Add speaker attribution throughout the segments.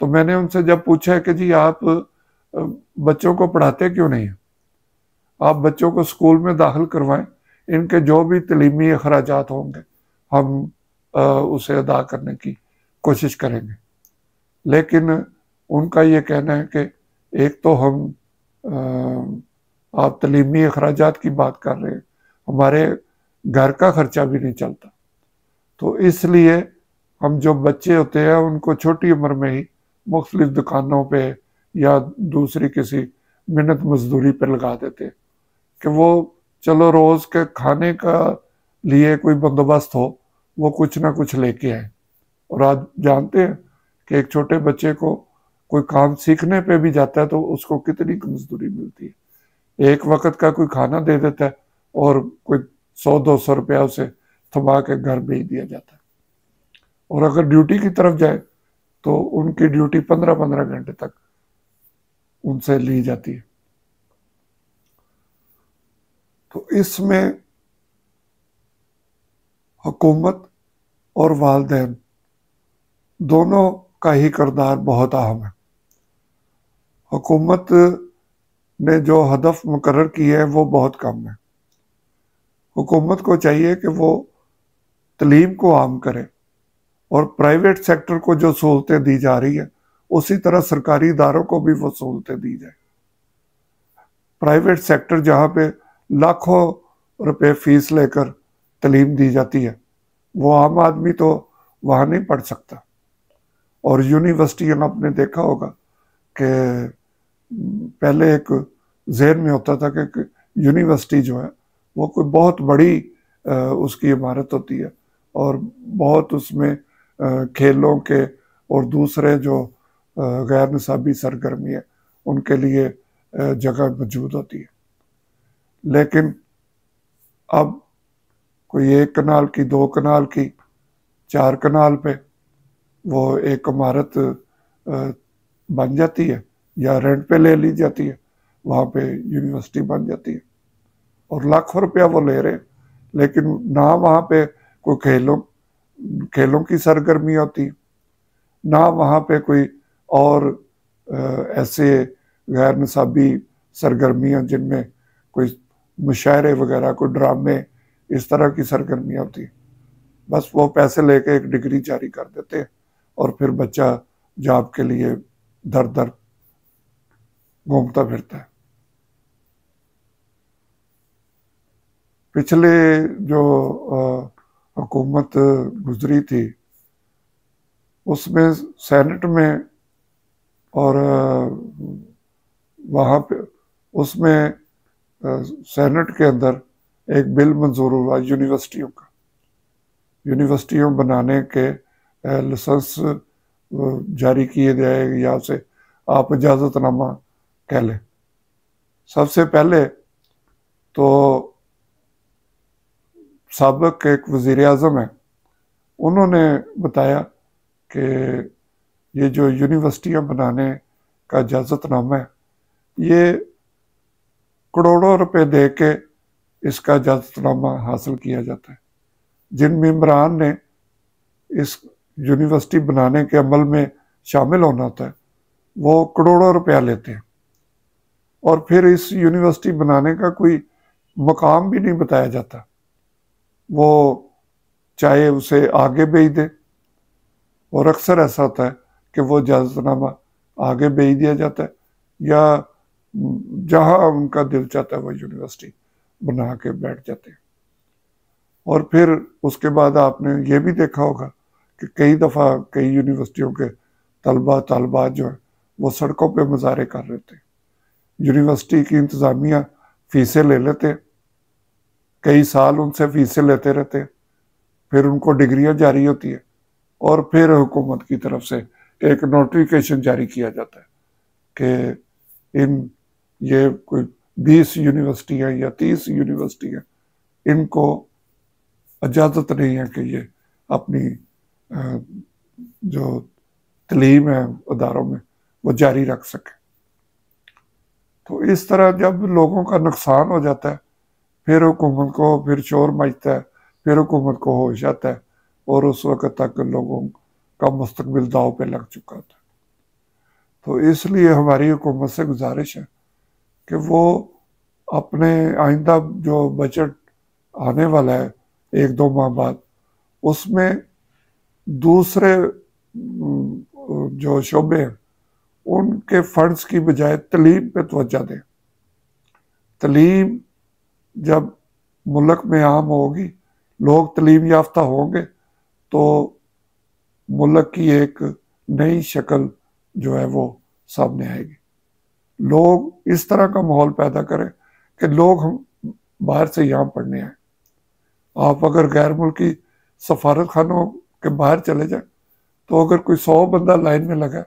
Speaker 1: تو میں نے ان سے جب پوچھا ہے کہ جی آپ بچوں کو پڑھاتے کیوں نہیں ہیں، آپ بچوں کو اسکول میں داخل کروائیں، ان کے جو بھی تعلیمی اخراجات ہوں گے ہم اسے ادا کرنے کی کوشش کریں گے۔ لیکن ان کا یہ کہنا ہے کہ ایک تو ہم آپ تعلیمی اخراجات کی بات کر رہے ہیں، ہمارے گھر کا خرچہ بھی نہیں چلتا، تو اس لیے ہم جو بچے ہوتے ہیں ان کو چھوٹی عمر میں ہی مختلف دکانوں پہ یا دوسری کسی منت مزدوری پہ لگا دیتے ہیں کہ وہ چلو روز کے کھانے کا لیے کوئی بندوبست ہو، وہ کچھ نہ کچھ لے کے آئے۔ اور آج جانتے ہیں کہ ایک چھوٹے بچے کو کوئی کام سیکھنے پہ بھی جاتا ہے تو اس کو کتنی مزدوری ملتی ہے، ایک وقت کا کوئی کھانا دے دیتا ہے اور کوئی 100-200 روپیہ اسے تھما کے گھر بھیج دیا جاتا ہے۔ اور اگر ڈیوٹی کی طرف جائے تو ان کی ڈیوٹی 15 گھنٹے تک ان سے لی جاتی ہے۔ تو اس میں حکومت اور والدین دونوں کا ہی کردار بہت اہم ہے۔ حکومت نے جو ہدف مقرر کیے ہیں وہ بہت کم ہے۔ حکومت کو چاہیے کہ وہ تعلیم کو عام کرے اور پرائیویٹ سیکٹر کو جو سہولتیں دی جا رہی ہیں اسی طرح سرکاری اداروں کو بھی وہ سہولتیں دی جائیں۔ پرائیویٹ سیکٹر جہاں پہ لاکھوں روپے فیس لے کر تعلیم دی جاتی ہے، وہ عام آدمی تو وہاں نہیں پڑھ سکتا۔ اور یونیورسٹیاں آپ نے دیکھا ہوگا کہ پہلے ایک ذہن میں ہوتا تھا کہ یونیورسٹی جو ہے وہ کوئی بہت بڑی اس کی عمارت ہوتی ہے اور بہت اس میں کھیلوں کے اور دوسرے جو غیر نصابی سرگرمی ہے ان کے لیے جگہ موجود ہوتی ہے۔ لیکن اب کوئی 1 کنال کی، 2 کنال کی، 4 کنال پہ وہ ایک عمارت بن جاتی ہے یا رینٹ پہ لے لی جاتی ہے، وہاں پہ یونیورسٹی بن جاتی ہے اور لاکھوں روپیہ وہ لے رہے ہیں، لیکن نہ وہاں پہ کوئی کھیلوں کی سرگرمی ہوتی، نہ وہاں پہ کوئی اور ایسے غیر نصابی سرگرمیاں جن میں کوئی مشاعرے وغیرہ، کوئی ڈرامے، اس طرح کی سرگرمیاں ہوتی۔ بس وہ پیسے لے کے ایک ڈگری جاری کر دیتے ہیں اور پھر بچہ جاب کے لیے در در گھومتا پھرتا ہے۔ پچھلے جو حکومت گزری تھی اس میں سینٹ میں اور وہاں پہ اس میں سینٹ کے اندر ایک بل منظور ہوا یونیورسٹیوں کا، یونیورسٹیوں بنانے کے لائسنس جاری کیے جائے یا اسے آپ اجازت نامہ کہہ لیں۔ سب سے پہلے تو سابق ایک وزیر اعظم ہیں، انہوں نے بتایا کہ یہ جو یونیورسٹیاں بنانے کا اجازت نامہ ہے یہ کروڑوں روپے دے کے اس کا اجازت نامہ حاصل کیا جاتا ہے۔ جن ممبران نے اس یونیورسٹی بنانے کے عمل میں شامل ہونا ہوتا ہے وہ کروڑوں روپیہ لیتے ہیں، اور پھر اس یونیورسٹی بنانے کا کوئی مقام بھی نہیں بتایا جاتا، وہ چاہے اسے آگے بھیج دے، اور اکثر ایسا ہوتا ہے کہ وہ اجازت نامہ آگے بھیج دیا جاتا ہے یا جہاں ان کا دل چاہتا ہے وہ یونیورسٹی بنا کے بیٹھ جاتے ہیں۔ اور پھر اس کے بعد آپ نے یہ بھی دیکھا ہوگا کہ کئی دفعہ کئی یونیورسٹیوں کے طالبات جو ہیں وہ سڑکوں پہ مظاہرے کر رہے تھے، یونیورسٹی کی انتظامیہ فیسیں لے لیتے، کئی سال ان سے فیسیں لیتے رہتے، پھر ان کو ڈگریاں جاری ہوتی ہیں اور پھر حکومت کی طرف سے ایک نوٹیفیکیشن جاری کیا جاتا ہے کہ یہ کوئی 20 یونیورسٹیاں یا 30 یونیورسٹیاں، ان کو اجازت نہیں ہے کہ یہ اپنی جو تعلیم ہے اداروں میں وہ جاری رکھ سکے۔ تو اس طرح جب لوگوں کا نقصان ہو جاتا ہے پھر حکومت کو پھر شور مچتا ہے، پھر حکومت کو ہوش آتا ہے اور اس وقت تک لوگوں کا مستقبل داؤ پہ لگ چکا تھا۔ تو اس لیے ہماری حکومت سے گزارش ہے کہ وہ اپنے آئندہ جو بجٹ آنے والا ہے 1-2 ماہ بعد، اس میں دوسرے جو شعبے ہیں ان کے فنڈز کی بجائے تعلیم پہ توجہ دیں۔ تعلیم جب ملک میں عام ہوگی، لوگ تعلیم یافتہ ہوں گے، تو ملک کی ایک نئی شکل جو ہے وہ سامنے آئے گی۔ لوگ اس طرح کا ماحول پیدا کریں کہ لوگ ہم باہر سے یہاں پڑھنے آئیں۔ آپ اگر غیر ملکی سفارت خانوں کے باہر چلے جائیں تو اگر کوئی 100 بندہ لائن میں لگا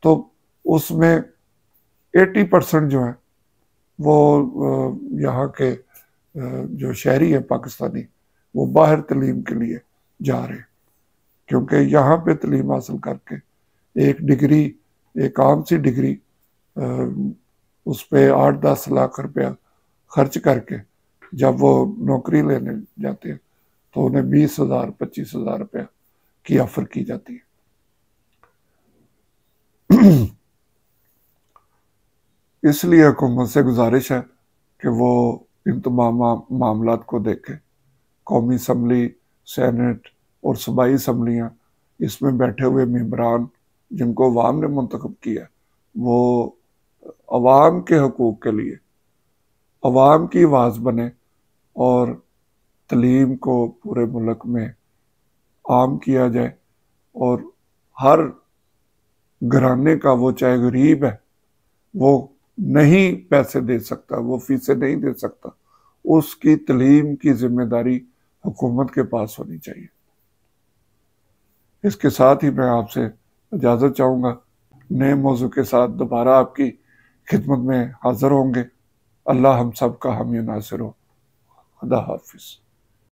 Speaker 1: تو اس میں 80% جو ہیں وہ یہاں کے جو شہری ہیں پاکستانی، وہ باہر تعلیم کے لیے جا رہے ہیں، کیونکہ یہاں پہ تعلیم حاصل کر کے ایک ڈگری، ایک عام سی ڈگری، اس پہ 8-10 لاکھ روپیہ خرچ کر کے جب وہ نوکری لینے جاتے ہیں تو انہیں 20,000-25,000 روپیہ کی آفر کی جاتی ہے۔ اس لیے حکومت سے گزارش ہے کہ وہ ان تمام معاملات کو دیکھے۔ قومی اسمبلی، سینٹ اور صوبائی اسمبلیاں، اس میں بیٹھے ہوئے ممبران جن کو عوام نے منتخب کیا، وہ عوام کے حقوق کے لیے عوام کی آواز بنے اور تعلیم کو پورے ملک میں عام کیا جائے، اور ہر گھرانے کا، وہ چاہے غریب ہے، وہ نہیں پیسے دے سکتا، وہ فیسیں نہیں دے سکتا، اس کی تعلیم کی ذمہ داری حکومت کے پاس ہونی چاہیے۔ اس کے ساتھ ہی میں آپ سے اجازت چاہوں گا، نئے موضوع کے ساتھ دوبارہ آپ کی خدمت میں حاضر ہوں گے۔ اللہ ہم سب کا حامی و ناصر ہو۔ خدا حافظ۔